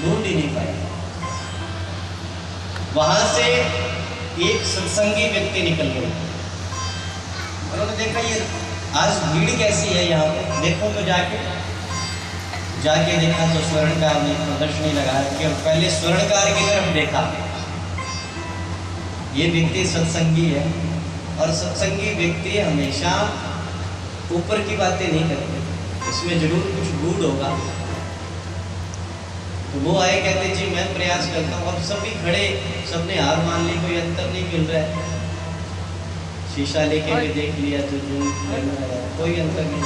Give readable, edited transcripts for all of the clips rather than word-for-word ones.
ढूंढ ही नहीं पाए। वहां से एक सत्संगी व्यक्ति निकल गए। उन्होंने देखा ये आज भीड़ कैसी है यहाँ पे, देखो तो जाके देखा तो स्वर्णकार ने प्रदर्शनी लगाया कि पहले स्वर्णकार की तरफ देखा। ये व्यक्ति सत्संगी है और सत्संगी व्यक्ति हमेशा ऊपर की बातें नहीं करते, इसमें जरूर कुछ गूढ़ होगा। तो वो आए, कहते जी मैं प्रयास करता हूँ। अब सभी खड़े, सबने हार मान ली, कोई अंतर नहीं मिल रहा है। शीशा लेके भी देख लिया तो जो कोई अंतर नहीं।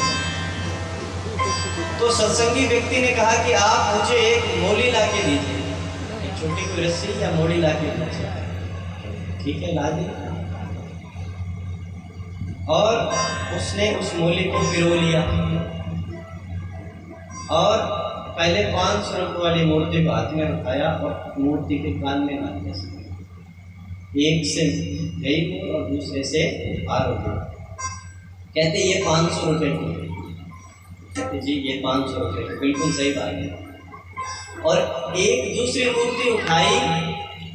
तो सत्संगी व्यक्ति ने कहा कि आप मुझे एक मोली ला के दीजिए, एक छोटी कोई रस्सी या मोड़ी ला के दीजिए। ठीक है, ला दी। और उसने उस मोली को पिरो लिया और पहले 500 रुपये वाली मूर्ति को हाथ में उठाया और मूर्ति के कान में डाल दिया। एक से गई और दूसरे से पार हो गई। कहते ये 500 रुपये की। कहते जी ये 500 रुपये, बिल्कुल सही बात है। और एक दूसरी मूर्ति उठाई,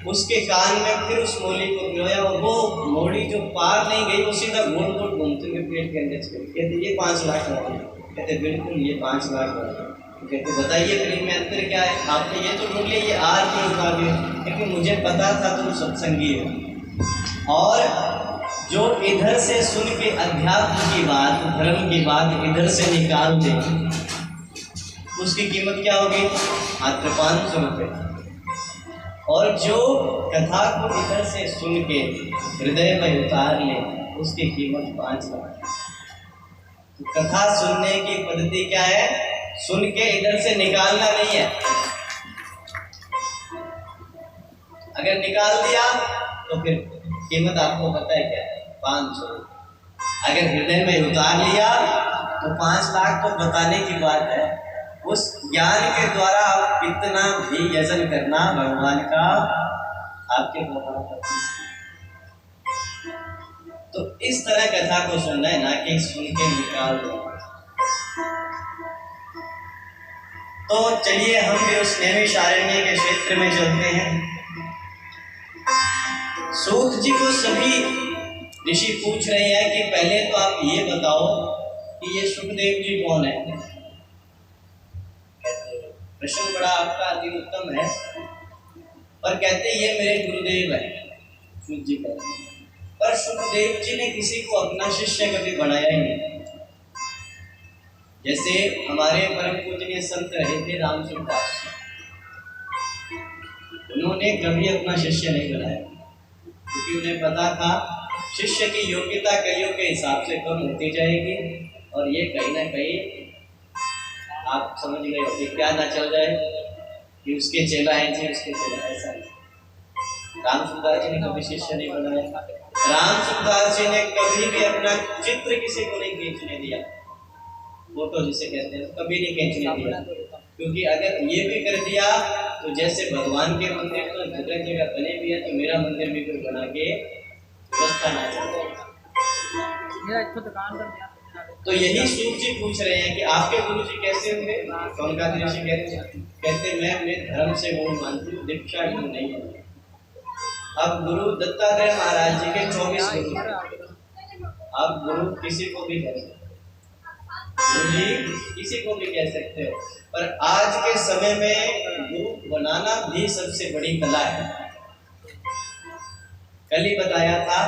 उसके कान में फिर उस मोली को पिरोया और वो मोड़ी जो पार नहीं गई वो सीधा गोल गोल घूमते हुए पेट के अंदर चली। कहते ये 5 लाख रुपये। कहते बिल्कुल ये 5 लाख रुपये। कहते बताइए फिर इनमें अंतर क्या है, आपने ये तो ढूंढ लिया, ये आर क्यों उठा दिए? क्योंकि मुझे पता था तुम सत्संगी हो। और जो इधर से सुन के अध्यात्म की बात, धर्म की बात इधर से निकाल दे, उसकी कीमत क्या होगी? मात्र 500 रुपये। और जो कथा को इधर से सुन के हृदय में उतार ले, उसकी कीमत 5 लाख। तो कथा सुनने की पद्धति क्या है? सुन के इधर से निकालना नहीं है। अगर निकाल दिया तो फिर कीमत आपको पता है क्या है? 500। अगर हृदय में उतार लिया तो 5 लाख तो बताने की बात है। उस ज्ञान के द्वारा आप कितना भी यजन करना भगवान का आपके प्रभाव। तो इस तरह कथा को सुनना है, ना कि सुन के निकाल दो। तो चलिए हम भी उस नैमिषारण्य के क्षेत्र में चलते हैं। सूत जी को सभी ऋषि पूछ रहे हैं कि पहले तो आप ये बताओ कि ये सुखदेव जी कौन है। प्रश्न बड़ा आपका अति उत्तम है, और कहते ये मेरे गुरुदेव है। सूत जी कहते हैं, पर सुखदेव जी ने किसी को अपना शिष्य कभी बनाया ही नहीं। जैसे हमारे परम पूजनीय संत रहे थे रामचंद्र दास, उन्होंने कभी अपना शिष्य नहीं बनाया, क्योंकि उन्हें पता था शिष्य की योग्यता कईयों के हिसाब से कम होती जाएगी, और ये कहीं ना कहीं आप समझ गए कि क्या ना चल जाए कि उसके चेला है जी, उसके चेला ऐसा नहीं। रामचंद्र जी ने कभी शिष्य नहीं बनाया। रामचंद्र जी ने कभी भी अपना चित्र किसी को नहीं खींचने दिया, फोटो जिसे कहते हैं, कभी नहीं खींचने दिया। क्योंकि अगर ये भी कर दिया तो जैसे भगवान के मंदिर तो जगह जगह बने भी है, तो मेरा मंदिर भी कोई बना के व्यवस्था ना चले। तो यही सूत जी पूछ रहे हैं कि आपके गुरु जी कैसे होंगे। कौनका ऋषि कहते मैं अपने धर्म से मोह मानती हूँ, दीक्षा क्यों नहीं है। अब गुरु दत्तात्रेय महाराज जी के 24 गुरु। अब गुरु किसी को भी कह सकते, गुरु जी किसी को भी कह सकते हो, पर आज के समय में गुरु बनाना भी सबसे बड़ी कला है। कल ही बताया था,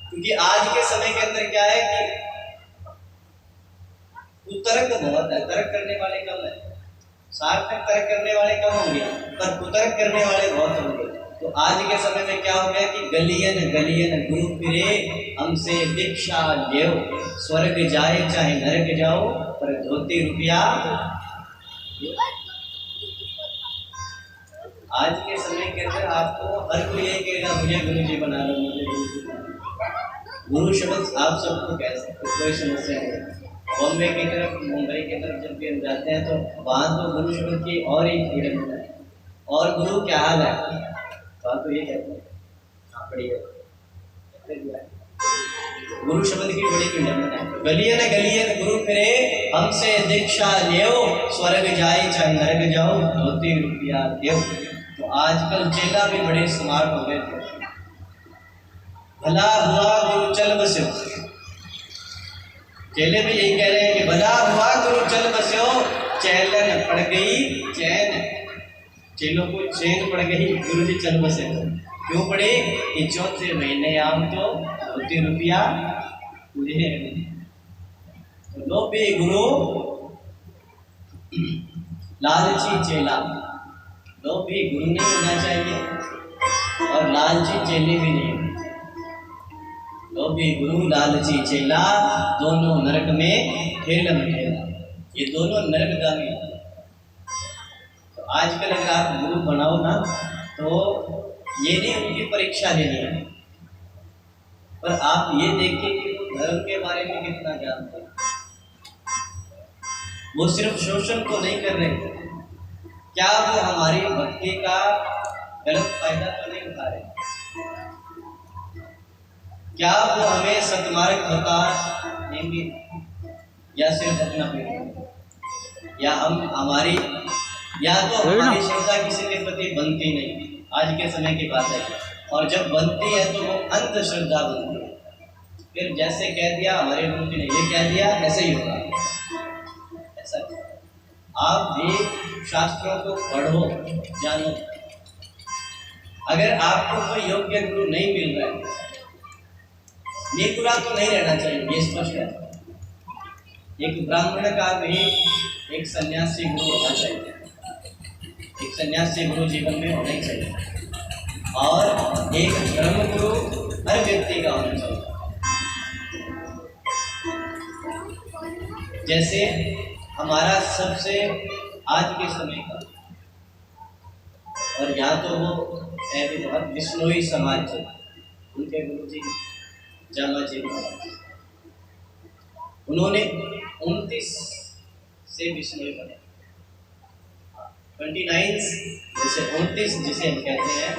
क्योंकि आज के समय के अंदर क्या है कि कुतर्क बहुत है, तर्क करने वाले कम है। सार्थक तर्क करने वाले कम होंगे, पर कुतर्क करने वाले बहुत होंगे। तो आज के समय में क्या हो गया कि गलियन गलियन गुरु फिरे, हमसे दीक्षा लो, स्वर्ग जाए चाहे नरक जाओ, पर धोती रुपया। आज के समय के अंदर आपको हर कोई यही कहेगा मुझे गुरु जी बना लो, मुझे गुरु जी बना लो। गुरु शब्द आप सबको कह सकते, कोई समस्या नहीं। बॉम्बे की तरफ, मुंबई की तरफ जब भी हम जाते हैं तो वहाँ तो गुरु शब्द की और ही फ्रीडम है। और गुरु क्या हाल है, तो ये कहते हैं हाँ बढ़िया। गुरु शब्द की बड़ी विडंबना है। गलियन गलियन गुरु फिरे हमसे दीक्षा लेओ, स्वर्ग जाए चाहे नरक जाओ, धोती रुपया देओ। तो आजकल चेला भी बड़े स्मार्ट हो गए थे। भला हुआ गुरु चल बस्यो, चेले भी यही कह रहे हैं कि भला हुआ गुरु चल बस्यो, चैलन पड़ गई चैन। चेलों को चैन पड़ गई, गुरु जी चल बसे। क्यों पड़े कि चौथे महीने आम तो धोती रुपया ले। लोभी गुरु लालची चेला। लोभी गुरु नहीं होना चाहिए और लालची चेले भी नहीं। लोभी गुरु लालची चेला, दोनों नरक में ठेलम ठेला। ये दोनों नरकगामी। तो आजकल अगर आप गुरु बनाओ ना, तो ये नहीं उनकी परीक्षा लेनी है, पर आप ये देखिए कि वो धर्म के बारे में कितना जानते हैं। वो सिर्फ शोषण तो नहीं कर रहे, क्या वो हमारी भक्ति का गलत फायदा तो नहीं उठा रहे? क्या वो हमें सतमार्ग बता देंगे या सिर्फ अपना पेट? या हम हमारी या तो हमारी श्रद्धा किसी के प्रति बनती नहीं, आज के समय की बात है। और जब बनती है तो वो अंधश्रद्धा बनती है। फिर जैसे कह दिया हमारे गुरु जी ने ये कह दिया, ऐसे ही होगा। ऐसा आप भी शास्त्रों को पढ़ो, जानो। अगर आपको कोई योग्य गुरु नहीं मिल रहा है, निपुरा तो नहीं रहना चाहिए, ये स्पष्ट है। एक ब्राह्मण का भी एक सन्यासी गुरु होना चाहिए। एक सन्यासी गुरु जीवन में होना ही चाहिए, और एक धर्म गुरु हर व्यक्ति का होना चाहिए। जैसे हमारा सबसे आज के समय का, और यहाँ तो वो है भी बहुत विष्णुई समाज है, उनके गुरु जी जामा जी महाराज, उन्होंने 29 से विष्णुई बने। 29 जैसे 29 जिसे हम कहते हैं,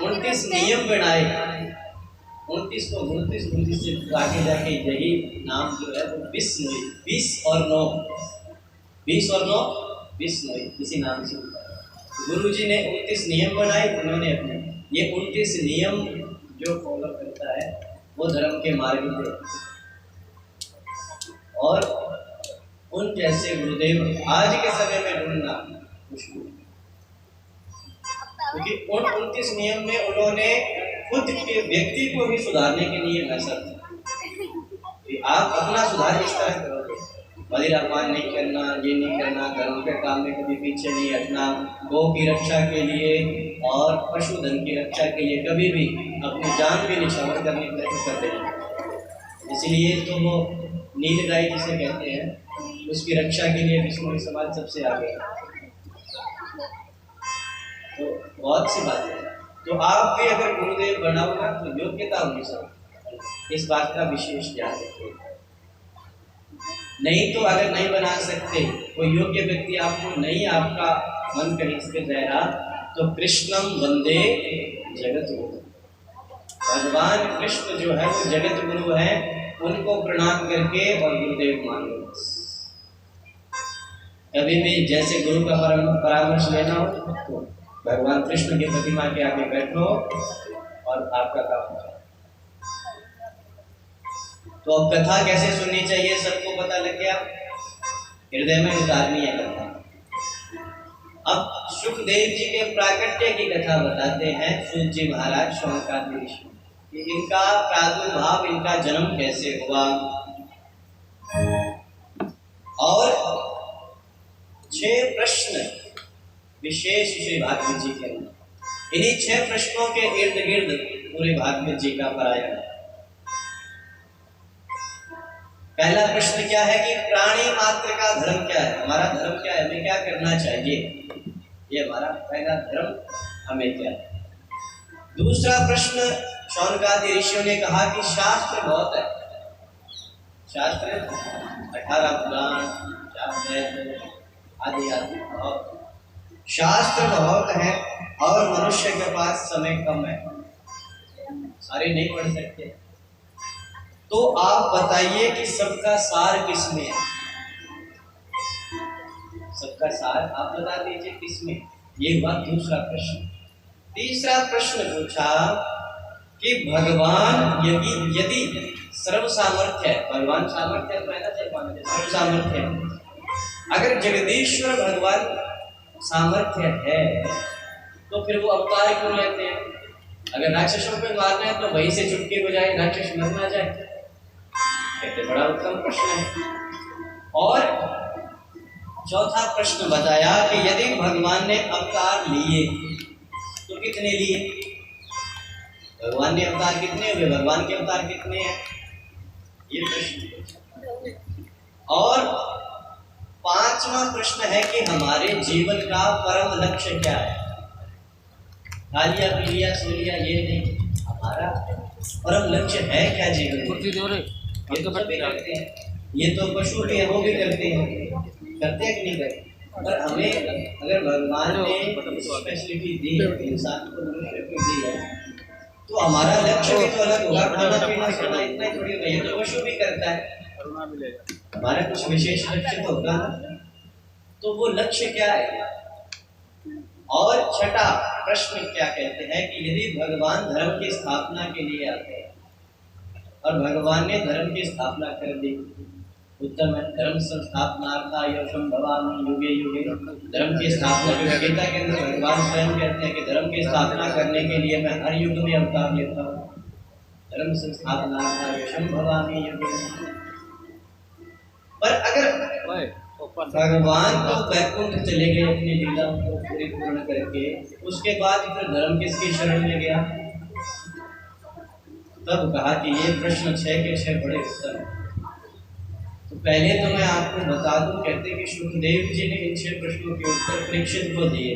29 नियम बनाए। 29 को 29 से आगे जाके यही नाम जो है वो विष्णुई, 20 और 9 विष्णुई, इसी नाम से गुरु जी ने 29 नियम बनाए। उन्होंने अपने ये 29 नियम जो फॉलो करता है वो धर्म के मार्ग पे, और उन जैसे गुरुदेव आज के समय में ढूंढना मुश्किल, क्योंकि उन 29 नियम में उन्होंने खुद के व्यक्ति को भी सुधारने के लिए मैसेज कि आप अपना सुधार इस तरह करोगे, मदिरापान नहीं करना, ये नहीं करना, धर्म के काम में कभी पीछे नहीं हटना, गौ की रक्षा के लिए और पशुधन की रक्षा के लिए कभी भी अपनी जान भी निछावर करने का प्रयत्न करते हैं। इसलिए तो वो नीलगाय जिसे कहते हैं, उसकी रक्षा के लिए विष्णु समाज सबसे आगे है। तो बहुत सी बात है। तो आप भी अगर गुरुदेव बनाओगे तो योग्यता होनी चाहिए, इस बात का विशेष ध्यान रखिए। नहीं तो अगर नहीं बना सकते, कोई योग्य व्यक्ति आपको नहीं, आपका मन कहीं स्थिर रह रहा, तो कृष्णम वंदे जगत गुरु। भगवान कृष्ण जो है वो जगत गुरु है, उनको प्रणाम करके और गुरुदेव मान लो। कभी भी जैसे गुरु का परामर्श लेना हो तो भगवान कृष्ण की प्रतिमा के आगे बैठो और आपका काम हो। तो अब कथा कैसे सुननी चाहिए सबको पता लग गया, हृदय में उतारनी है कथा। अब सुखदेव जी के प्राकट्य की कथा बताते हैं सूत जी महाराज शौनकादि ऋषि, कि इनका प्रादुर्भाव, इनका जन्म कैसे हुआ, और 6 प्रश्न विशेष श्री भागवत जी के अंदर। इन्हीं 6 प्रश्नों के इर्द गिर्द पूरे भागवत जी का पारायण। पहला प्रश्न क्या है कि प्राणी मात्र का धर्म क्या है, हमारा धर्म क्या है, हमें क्या करना चाहिए, ये हमारा पहला धर्म हमें क्या है। दूसरा प्रश्न शौनकादि ऋषियों ने कहा कि शास्त्र बहुत है, शास्त्र 18 पुराण, आदि आदि बहुत, शास्त्र बहुत है और मनुष्य के पास समय कम है, सारे नहीं पढ़ सकते। तो आप बताइए कि सबका सार किसमें है? सबका सार आप बता दीजिए किसमें। ये हुआ दूसरा प्रश्न। तीसरा प्रश्न पूछा कि भगवान यदि सर्व सामर्थ्य है, भगवान सामर्थ्य तो है ना, सर्व सामर्थ्य है। अगर जगदीश्वर भगवान सामर्थ्य है तो फिर वो अवतार क्यों लेते हैं? अगर राक्षसों पे मारना है तो वहीं से चुटकी बजाए राक्षस मर ना जाए। कहते बड़ा उत्तम प्रश्न है। और चौथा प्रश्न बताया कि यदि भगवान ने अवतार लिए तो कितने लिए? भगवान ने अवतार कितने हुए? भगवान के अवतार कितने हैं? ये प्रश्न। और पांचवा प्रश्न है कि हमारे जीवन का परम लक्ष्य क्या है? खा लिया पी लिया सो लिया ये नहीं, हमारा परम लक्ष्य है क्या जीवन में? ये तो सभी करते हैं, ये तो पशु भी वो भी करते हैं कि नहीं करते? पर हमें अगर भगवान ने फैसिलिटी दी है, इंसान को दी है, तो हमारा लक्ष्य भी तो अलग होगा। खाना पीना सोना इतना ही थोड़ी होगा, ये तो पशु भी करता है। हमारा कुछ विशेष लक्ष्य तो होगा ना। तो वो लक्ष्य क्या है? और छठा प्रश्न क्या कहते हैं कि यदि भगवान धर्म की स्थापना के लिए आते हैं और भगवान ने धर्म की स्थापना कर दी, उत्तम है। धर्म संस्थापनार्था यशं भवामि युगे युगे। धर्म की स्थापना की गीता के अंदर भगवान स्वयं कहते हैं कि धर्म की स्थापना करने के लिए मैं हर युग में अवतार लेता हूँ। धर्म संस्थापनार्था यशं भवामि युगे। पर अगर भगवान तो वैकुंठ चले गए अपनी लीला को पूरी पूर्ण करके, उसके बाद फिर धर्म किसकी शरण में गया? तब कहा कि ये प्रश्न 6 के 6 बड़े उत्तम हैं। तो पहले तो मैं आपको बता दूं, कहते कि सुखदेव जी ने इन 6 प्रश्नों के उत्तर परीक्षित को दिए।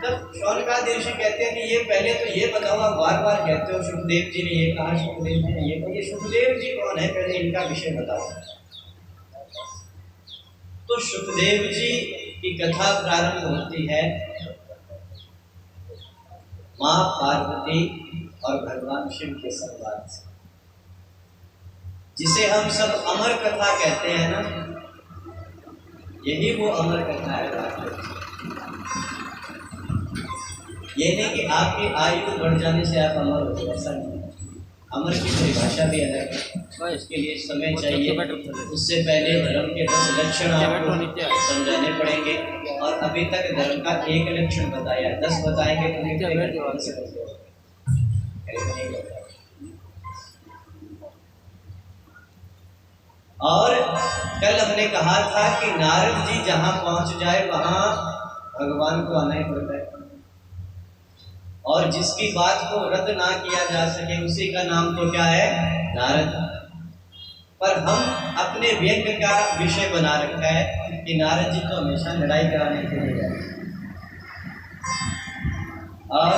तब शौनकादि ऋषि कहते हैं कि ये पहले तो ये बताओ, आप बार बार कहते हो सुखदेव जी ने ये कहा, सुखदेव जी ने ये कहा, ये सुखदेव जी कौन है? पहले इनका विषय बताओ। तो सुखदेव जी की कथा प्रारंभ होती है मां पार्वती और भगवान शिव के संवाद से, जिसे हम सब अमर कथा कहते हैं ना। यही वो अमर कथा है। ये नहीं कि आपकी आयु बढ़ जाने से आप अमर हो, ऐसा नहीं। अमर की परिभाषा भी अलग है, उसके लिए समय चाहिए। उससे पहले धर्म के 10 लक्षण आपको समझाने पड़ेंगे, और अभी तक धर्म का एक लक्षण बताया, 10 बताएंगे तो और कल हमने कहा था कि नारद जी जहां पहुंच जाए वहां भगवान को आना ही पड़ता है, और जिसकी बात को रद्द ना किया जा सके उसी का नाम तो क्या है? नारद। पर हम अपने व्यंग का विषय बना रखा है कि नारद जी तो हमेशा लड़ाई कराने के लिए गए। और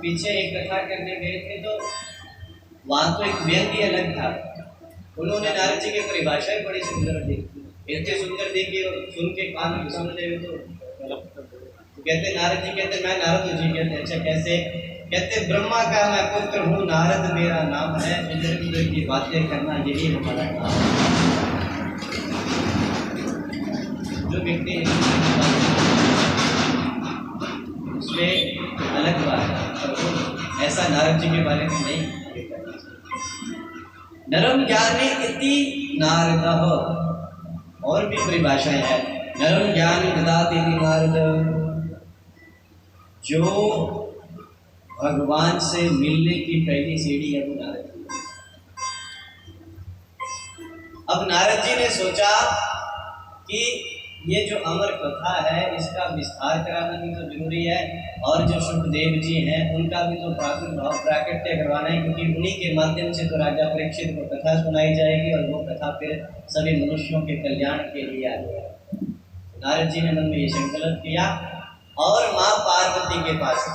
पीछे एक कथा करने गए थे तो वहां तो एक व्यंग ही अलग था। उन्होंने नारद जी की परिभाषा ही बड़ी सुंदर दी, इतनी सुंदर दी कि सुन के कान में सुन ले तो कहते नारद जी कहते मैं नारद जी कहते अच्छा कैसे? कहते ब्रह्मा का मैं पुत्र हूँ, नारद मेरा नाम है, इधर उधर की बातें करना यही हमारा काम है। जो व्यक्ति उसमें अलग बात है, ऐसा नारद जी के बारे में नहीं। नरम ज्ञानी इति नारदः, और भी परिभाषाएं हैं। नरम ज्ञानी ददाति नारद, जो भगवान से मिलने की पहली सीढ़ी है वो नारद जी। अब नारद जी ने सोचा कि ये जो अमर कथा है इसका विस्तार कराना भी तो जरूरी है, और जो सुखदेव जी हैं उनका भी तो प्रादुर्भाव प्राकट्य करवाना है, क्योंकि उन्हीं के माध्यम से तो राजा परीक्षित को कथा सुनाई जाएगी, और वो कथा फिर सभी मनुष्यों के कल्याण के लिए आ गया। नारद जी ने मन में ये संकल्प किया और माँ पार्वती के पास